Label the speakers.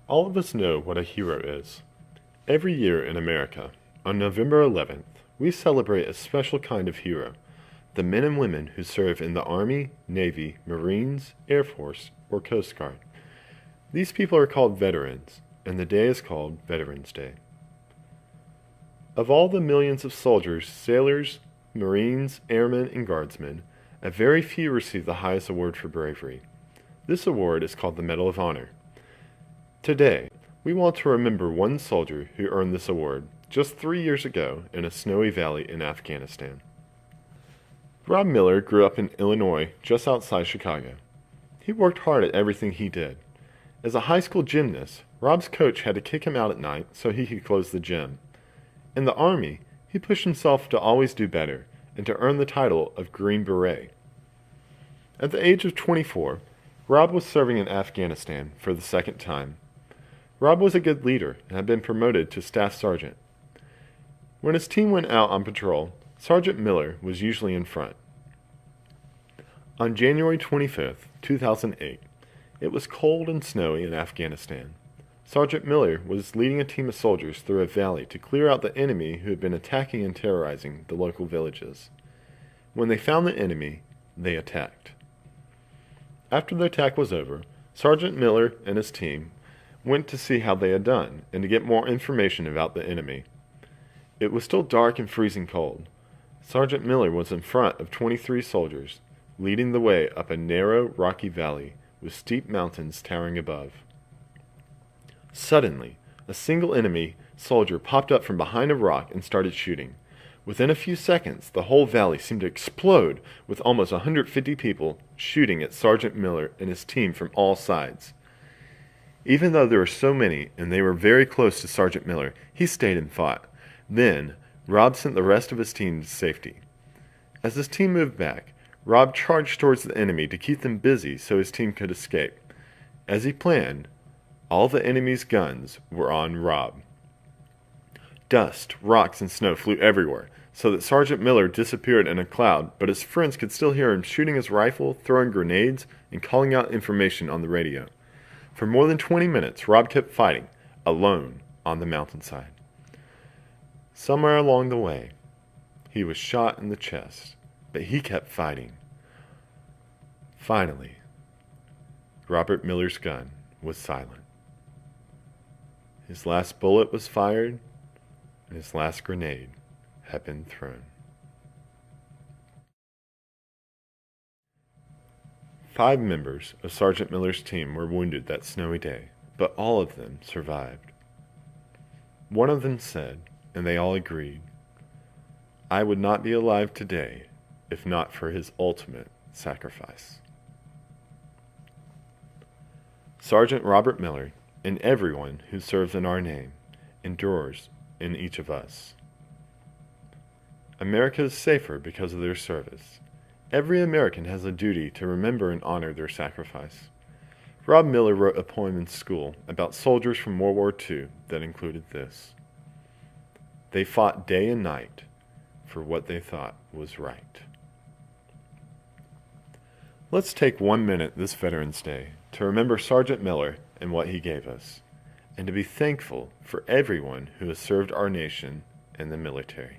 Speaker 1: All of us know what a hero is. Every year in America, on November 11th, we celebrate a special kind of hero, the men and women who serve in the Army, Navy, Marines, Air Force, or Coast Guard. These people are called veterans, and the day is called Veterans Day. Of all the millions of soldiers, sailors, Marines, airmen, and guardsmen, a very few receive the highest award for bravery. This award is called the Medal of Honor. Today, we want to remember one soldier who earned this award just 3 years ago in a snowy valley in Afghanistan. Rob Miller grew up in Illinois, just outside Chicago. He worked hard at everything he did. As a high school gymnast, Rob's coach had to kick him out at night so he could close the gym. In the Army, he pushed himself to always do better and to earn the title of Green Beret. At the age of 24, Rob was serving in Afghanistan for the second time. Rob was a good leader and had been promoted to staff sergeant. When his team went out on patrol, Sergeant Miller was usually in front. On January 25, 2008, it was cold and snowy in Afghanistan. Sergeant Miller was leading a team of soldiers through a valley to clear out the enemy who had been attacking and terrorizing the local villages. When they found the enemy, they attacked. After the attack was over, Sergeant Miller and his team went to see how they had done and to get more information about the enemy. It was still dark and freezing cold. Sergeant Miller was in front of 23 soldiers, leading the way up a narrow, rocky valley with steep mountains towering above. Suddenly, a single enemy soldier popped up from behind a rock and started shooting. Within a few seconds, the whole valley seemed to explode with almost 150 people shooting at Sergeant Miller and his team from all sides. Even though there were so many and they were very close to Sergeant Miller, he stayed and fought. Then, Rob sent the rest of his team to safety. As his team moved back, Rob charged towards the enemy to keep them busy so his team could escape. As he planned, all the enemy's guns were on Rob. Dust, rocks, and snow flew everywhere, so that Sergeant Miller disappeared in a cloud, but his friends could still hear him shooting his rifle, throwing grenades, and calling out information on the radio. For more than 20 minutes, Rob kept fighting, alone, on the mountainside. Somewhere along the way, he was shot in the chest, but he kept fighting. Finally, Robert Miller's gun was silent. His last bullet was fired, and his last grenade had been thrown. 5 members of Sergeant Miller's team were wounded that snowy day, but all of them survived. One of them said, and they all agreed, "I would not be alive today if not for his ultimate sacrifice." Sergeant Robert Miller, and everyone who serves in our name, endures in each of us. America is safer because of their service. Every American has a duty to remember and honor their sacrifice. Rob Miller wrote a poem in school about soldiers from World War II that included this: "They fought day and night for what they thought was right." Let's take 1 minute this Veterans Day to remember Sergeant Miller and what he gave us, and to be thankful for everyone who has served our nation in the military.